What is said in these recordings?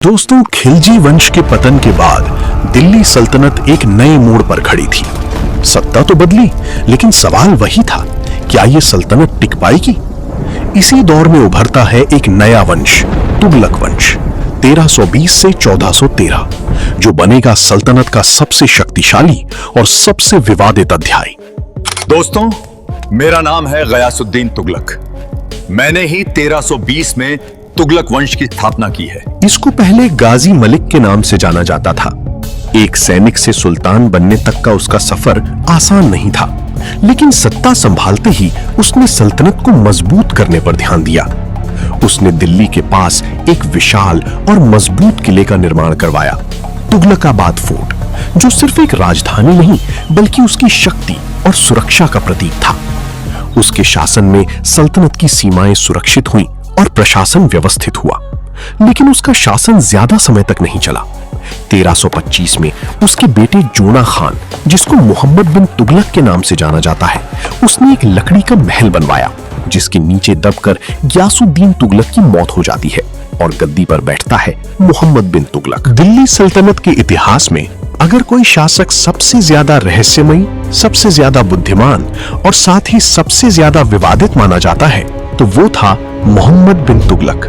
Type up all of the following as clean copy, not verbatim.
दोस्तों, खिलजी वंश के पतन के बाद दिल्ली सल्तनत एक नए मोड़ पर खड़ी थी। सत्ता तो बदली, लेकिन सवाल वही था, क्या ये सल्तनत टिक पाएगी? इसी दौर में उभरता है एक नया वंश, तुगलक वंश, 1320 से 1413, जो बनेगा सल्तनत का सबसे शक्तिशाली और सबसे विवादित अध्याय। दोस्तों, मेरा नाम है गयासुद्दीन तुगलक। मैंने ही 1320 में तुगलक वंश की स्थापना की है। इसको पहले गाजी मलिक के नाम से जाना जाता था। एक सैनिक से सुल्तान बनने तक का उसका सफर आसान नहीं था, लेकिन सत्ता संभालते ही उसने सल्तनत को मजबूत करने पर ध्यान दिया। उसने दिल्ली के पास एक विशाल और मजबूत किले का निर्माण करवाया, तुगलकाबाद फोर्ट, जो सिर्फ एक राजधानी नहीं बल्कि उसकी शक्ति और सुरक्षा का प्रतीक था। उसके शासन में सल्तनत की सीमाएं सुरक्षित हुई और प्रशासन व्यवस्थित हुआ, लेकिन उसका शासन ज्यादा समय तक नहीं चला। 1325 में उसके बेटे जोना खान, जिसको मोहम्मद बिन तुगलक के नाम से जाना जाता है, उसने एक लकड़ी का महल बनवाया, जिसके नीचे दबकर गयासुद्दीन तुगलक की मौत हो जाती है और गद्दी पर बैठता है मोहम्मद बिन तुगलक। दिल्ली सल्तनत के इतिहास में अगर कोई शासक सबसे ज्यादा रहस्यमयी, सबसे ज्यादा बुद्धिमान और साथ ही सबसे ज्यादा विवादित माना जाता है, तो वो था मोहम्मद बिन तुगलक,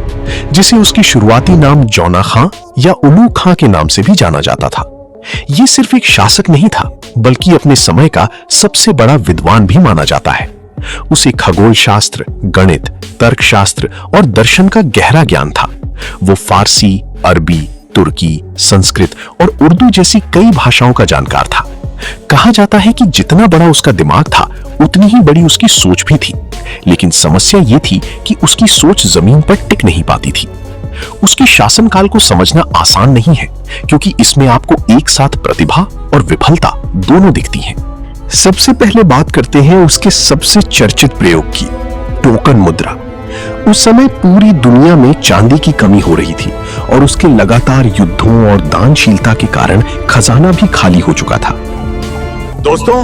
जिसे उसकी शुरुआती नाम जोना खां या उलू खां के नाम से भी जाना जाता था। ये सिर्फ एक शासक नहीं था, बल्कि अपने समय का सबसे बड़ा विद्वान भी माना जाता है। उसे खगोल शास्त्र, गणित, तर्कशास्त्र और दर्शन का गहरा ज्ञान था। वो फारसी, अरबी, तुर्की, संस्कृत और उर्दू जैसी कई भाषाओं का जानकार था। कहा जाता है कि जितना बड़ा उसका दिमाग था, उतनी ही बड़ी उसकी सोच भी थी, लेकिन समस्या ये थी कि उसकी सोच जमीन पर टिक नहीं पाती थी। उसके शासनकाल को समझना आसान नहीं है, क्योंकि इसमें आपको एक साथ प्रतिभा और विफलता दोनों दिखती हैं। सबसे पहले बात करते हैं उसके सबसे चर्चित प्रयोग की, टोकन मुद्रा। उस समय पूरी दुनिया में चांदी की कमी हो रही थी और उसके लगातार युद्धों और दानशीलता के कारण खजाना भी खाली हो चुका था। दोस्तों,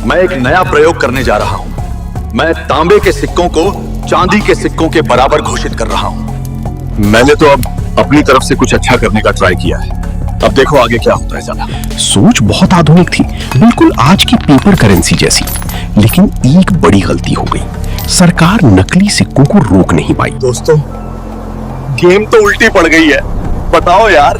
मैं एक नया प्रयोग करने जा रहा हूं। मैं तांबे के सिक्कों को चांदी के सिक्कों के बराबर घोषित कर रहा हूं। मैंने तो अब अपनी तरफ से कुछ अच्छा करने का ट्राई किया है। अब देखो आगे क्या होता है। ज़रा सोच बहुत आधुनिक थी, बिल्कुल आज की पेपर करेंसी जैसी, लेकिन एक बड़ी गलती हो गई। सरकार नकली सिक्कों को रोक नहीं पाई। दोस्तों, गेम तो उल्टी पड़ गई है। बताओ यार,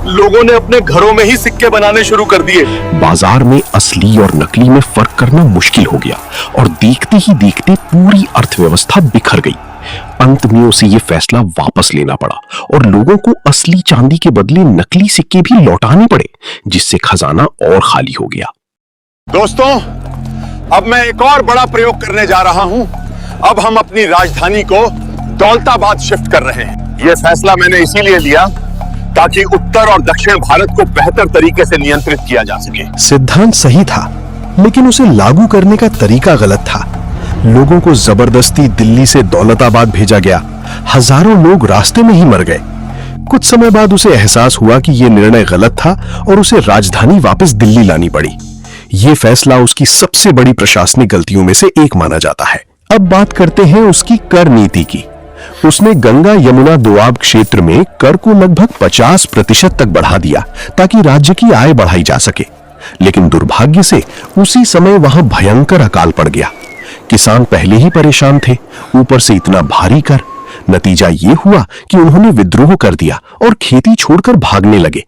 लोगों ने अपने घरों में ही सिक्के बनाने शुरू कर दिए। बाजार में असली और नकली में फर्क करना मुश्किल हो गया और देखते ही देखते पूरी अर्थव्यवस्था बिखर गई। अंत में उसे ये फैसला वापस लेना पड़ा और लोगों को असली चांदी के बदले नकली सिक्के भी लौटाने पड़े, जिससे खजाना और खाली हो गया। दोस्तों, अब मैं एक और बड़ा प्रयोग करने जा रहा हूं। अब हम अपनी राजधानी को दौलताबाद शिफ्ट कर रहे हैं। यह फैसला मैंने इसीलिए लिया ताकि उत्तर और दक्षिण भारत को बेहतर तरीके से नियंत्रित किया जा सके। सिद्धांत सही था, लेकिन उसे लागू करने का तरीका गलत था। लोगों को जबरदस्ती दिल्ली से दौलताबाद भेजा गया। हजारों लोग रास्ते में ही मर गए। कुछ समय बाद उसे एहसास हुआ कि यह निर्णय गलत था और उसे राजधानी वापस दिल्ली लानी पड़ी। यह फैसला उसकी सबसे बड़ी प्रशासनिक गलतियों में से एक माना जाता है। अब बात करते हैं उसकी कर नीति की। उसने गंगा यमुना दोआब क्षेत्र में कर को लगभग 50% तक बढ़ा दिया ताकि राज्य की आय बढ़ाई जा सके, लेकिन दुर्भाग्य से उसी समय वहां भयंकर अकाल पड़ गया। किसान पहले ही परेशान थे, ऊपर से इतना भारी कर। नतीजा ये हुआ कि उन्होंने विद्रोह कर दिया और खेती छोड़कर भागने लगे।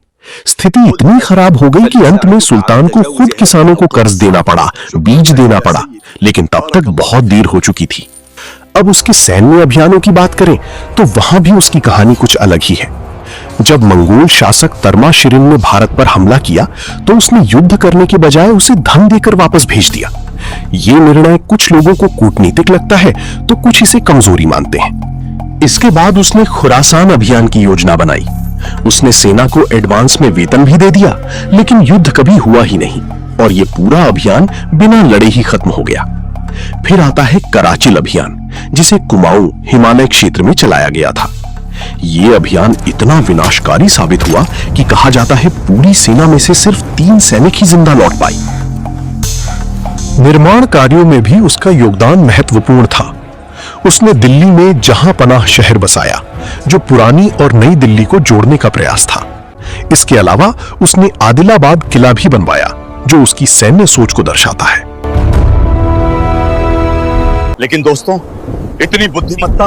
स्थिति इतनी खराब हो गई कि अंत में सुल्तान को खुद किसानों को कर्ज देना पड़ा, बीज देना पड़ा, लेकिन तब तक बहुत देर हो चुकी थी। अब उसके सैन्य अभियानों की बात करें तो वहां भी उसकी कहानी कुछ अलग ही है। जब मंगोल शासक तर्माशिरिन ने भारत पर हमला किया तो उसने युद्ध करने के बजाय उसे धन देकर वापस भेज दिया। ये निर्णय कुछ लोगों को कूटनीतिक लगता है तो कुछ इसे कमजोरी मानते हैं। इसके बाद उसने खुरासान अभियान की योजना बनाई। उसने सेना को एडवांस में वेतन भी दे दिया, लेकिन युद्ध कभी हुआ ही नहीं और ये पूरा अभियान बिना लड़े ही खत्म हो गया। फिर आता है कराचिल अभियान, जिसे कुमाऊं हिमालय क्षेत्र में चलाया गया था। यह अभियान इतना विनाशकारी साबित हुआ कि कहा जाता है पूरी सेना में से सिर्फ 3 सैनिक ही जिंदा लौट पाए। निर्माण कार्यों में भी उसका योगदान महत्वपूर्ण था। उसने दिल्ली में जहां पनाह शहर बसाया जो पुरानी और नई दिल्ली को जोड़ने का प्रयास था। इसके अलावा उसने आदिलाबाद किला भी बनवाया, जो उसकी सैन्य सोच को दर्शाता है। लेकिन दोस्तों, इतनी बुद्धिमत्ता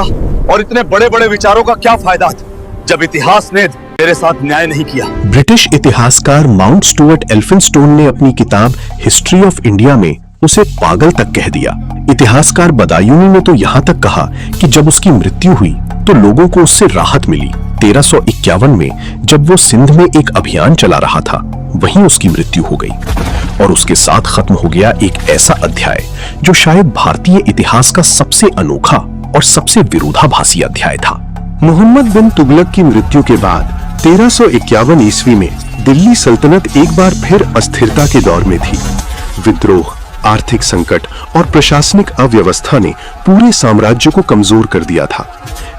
और इतने बड़े बड़े विचारों का क्या फायदा जब इतिहास ने मेरे साथ न्याय नहीं किया। ब्रिटिश इतिहासकार माउंट स्टुअर्ट एल्फिंस्टोन ने अपनी किताब हिस्ट्री ऑफ इंडिया में उसे पागल तक कह दिया। इतिहासकार बदायूनी ने तो यहाँ तक कहा कि जब उसकी मृत्यु हुई तो लोगों को उससे राहत मिली। 1351 में जब वो सिंध में एक अभियान चला रहा था, वहीं उसकी मृत्यु हो गई और उसके साथ खत्म हो गया एक ऐसा अध्याय जो शायद भारतीय इतिहास का सबसे अनोखा और सबसे विरोधाभासी अध्याय था। मोहम्मद बिन तुगलक की मृत्यु के बाद 1351 ईस्वी में दिल्ली सल्तनत एक बार फिर अस्थिरता के दौर में थी। विद्रोह, आर्थिक संकट और प्रशासनिक अव्यवस्था ने पूरे साम्राज्य को कमजोर कर दिया था।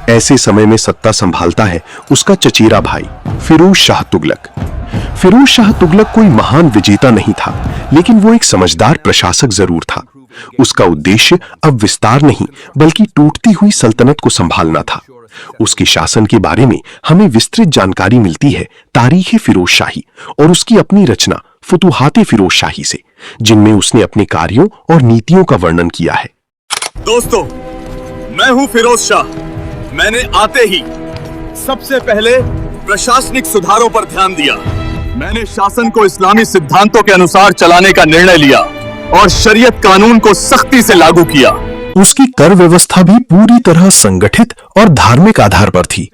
ऐसे समय में सत्ता संभालता है उसका चचेरा भाई फिरोज शाह तुगलक। फिरोज शाह तुगलक कोई महान विजेता नहीं था, लेकिन वो एक समझदार प्रशासक जरूर था। उसका उद्देश्य अब विस्तार नहीं बल्कि टूटती हुई सल्तनत को संभालना था। उसके शासन के बारे में हमें विस्तृत जानकारी मिलती है तारीख फिरोज शाही और उसकी अपनी रचना फुतुहाते फिरोज शाही से, जिनमें उसने अपने कार्यों और नीतियों का वर्णन किया है। दोस्तों, मैं हूं फिरोज शाह। मैंने आते ही सबसे पहले प्रशासनिक सुधारों पर ध्यान दिया। मैंने शासन को इस्लामी सिद्धांतों के अनुसार चलाने का निर्णय लिया और शरीयत कानून को सख्ती से लागू किया। उसकी कर व्यवस्था भी पूरी तरह संगठित और धार्मिक आधार पर थी।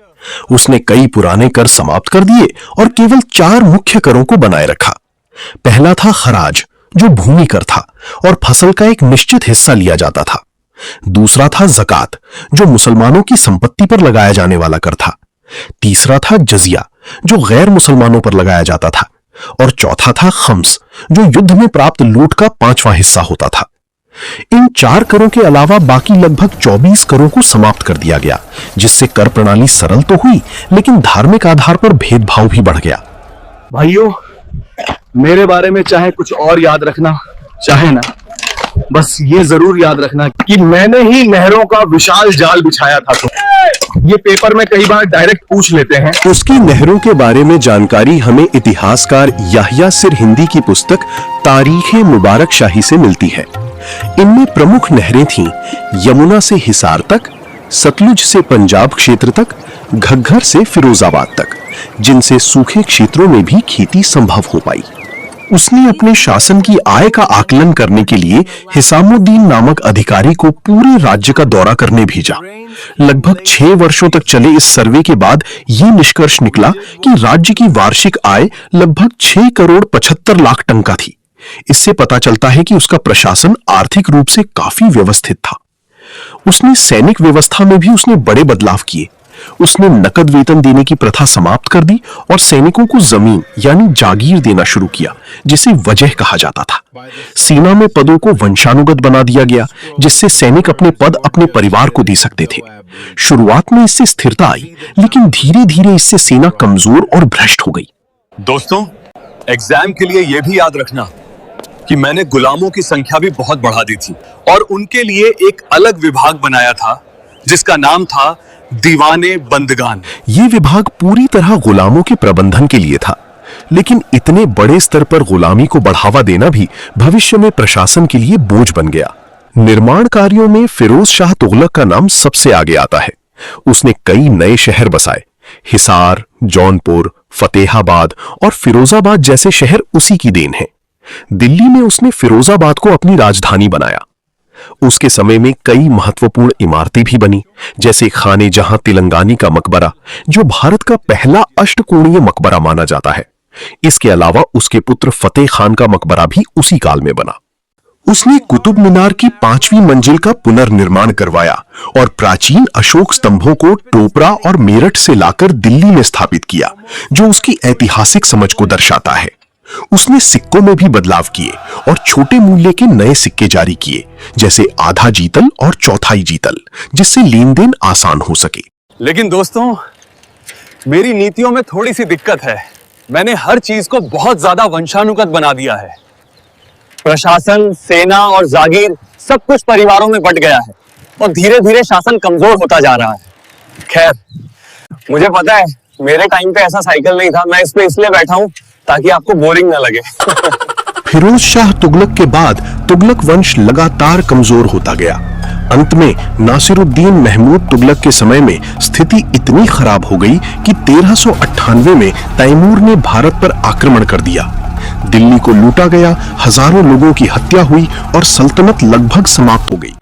उसने कई पुराने कर समाप्त कर दिए और केवल 4 मुख्य करों को बनाए रखा। पहला था खराज, जो भूमि कर था और फसल का एक निश्चित हिस्सा लिया जाता था। दूसरा था ज़कात, जो मुसलमानों की संपत्ति पर लगाया जाने वाला कर था। तीसरा था जजिया, जो गैर मुसलमानों पर लगाया जाता था। और चौथा था खम्स, जो युद्ध में प्राप्त लूट का 5वां हिस्सा होता था। इन 4 करों के अलावा बाकी लगभग 24 करों को समाप्त कर दिया गया, जिससे कर प्रणाली सरल तो हुई, लेकिन धार्मिक आधार पर भेदभाव भी बढ़ गया। भाइयों, मेरे बारे में चाहे कुछ और याद रखना चाहे ना, बस ये जरूर याद रखना कि मैंने ही नहरों का विशाल जाल बिछाया था। तो ये पेपर में कई बार डायरेक्ट पूछ लेते हैं। उसकी नहरों के बारे में जानकारी हमें इतिहासकार याहिया सिर हिंदी की पुस्तक तारीखे मुबारक शाही से मिलती है। इनमें प्रमुख नहरें थीं यमुना से हिसार तक, सतलुज से पंजाब क्षेत्र तक, घग्गर से फिरोजाबाद तक, जिनसे सूखे क्षेत्रों में भी खेती संभव हो पाई। उसने अपने शासन की आय का आकलन करने के लिए हिसामुद्दीन नामक अधिकारी को पूरे राज्य का दौरा करने भेजा। लगभग 6 वर्षों तक चले इस सर्वे के बाद ये निष्कर्ष निकला कि राज्य की वार्षिक आय लगभग 6 करोड़ 75 लाख टन का थी। इससे पता चलता है कि उसका प्रशासन आर्थिक रूप से काफी व्यवस्थित था। उसने सैनिक व्यवस्था में भी उसने बड़े बदलाव किए। उसने नकद वेतन देने की प्रथा समाप्त कर दी और सैनिकों को जमीन यानी जागीर देना शुरू किया, जिसे वजह कहा जाता था। सेना में पदों को वंशानुगत बना दिया गया, जिससे सैनिक अपने पद अपने परिवार को दे सकते थे। शुरुआत में इससे स्थिरता आई, लेकिन धीरे धीरे इससे सेना कमजोर और भ्रष्ट हो गई। दोस्तों, एग्जाम के लिए यह भी याद रखना कि मैंने गुलामों की संख्या भी बहुत बढ़ा दी थी और उनके लिए एक अलग विभाग बनाया था जिसका नाम था दीवाने बंदगान। ये विभाग पूरी तरह गुलामों के प्रबंधन के लिए था, लेकिन इतने बड़े स्तर पर गुलामी को बढ़ावा देना भी भविष्य में प्रशासन के लिए बोझ बन गया। निर्माण कार्यों में फिरोज शाह तुगलक का नाम सबसे आगे आता है। उसने कई नए शहर बसाए। हिसार, जौनपुर, फतेहाबाद और फिरोजाबाद जैसे शहर उसी की देन है। दिल्ली में उसने फिरोजाबाद को अपनी राजधानी बनाया। उसके समय में कई महत्वपूर्ण इमारतें भी बनी, जैसे खाने जहां तिलंगानी का मकबरा, जो भारत का पहला अष्टकोणीय मकबरा माना जाता है। इसके अलावा उसके पुत्र फतेह खान का मकबरा भी उसी काल में बना। उसने कुतुब मीनार की 5वीं मंजिल का पुनर्निर्माण करवाया और प्राचीन अशोक स्तंभों को टोपरा और मेरठ से लाकर दिल्ली में स्थापित किया, जो उसकी ऐतिहासिक समझ को दर्शाता है। उसने सिक्कों में भी बदलाव किए और छोटे मूल्य के नए सिक्के जारी किए, जैसे आधा जीतल और चौथाई जीतल, जिससे लेन देन आसान हो सके। लेकिन दोस्तों, मेरी नीतियों में थोड़ी सी दिक्कत है। मैंने हर चीज को बहुत ज्यादा वंशानुगत बना दिया है। प्रशासन, सेना और जागीर सब कुछ परिवारों में बंट गया है और धीरे धीरे शासन कमजोर होता जा रहा है। खैर, मुझे पता है मेरे टाइम पे ऐसा साइकिल नहीं था, मैं इस पे इसलिए बैठा हूँ ताकि आपको बोरिंग ना लगे। फिरोज शाह तुगलक के बाद तुगलक वंश लगातार कमजोर होता गया। अंत में नासिरुद्दीन महमूद तुगलक के समय में स्थिति इतनी खराब हो गई कि 1398 में तैमूर ने भारत पर आक्रमण कर दिया। दिल्ली को लूटा गया, हजारों लोगों की हत्या हुई और सल्तनत लगभग समाप्त हो गई।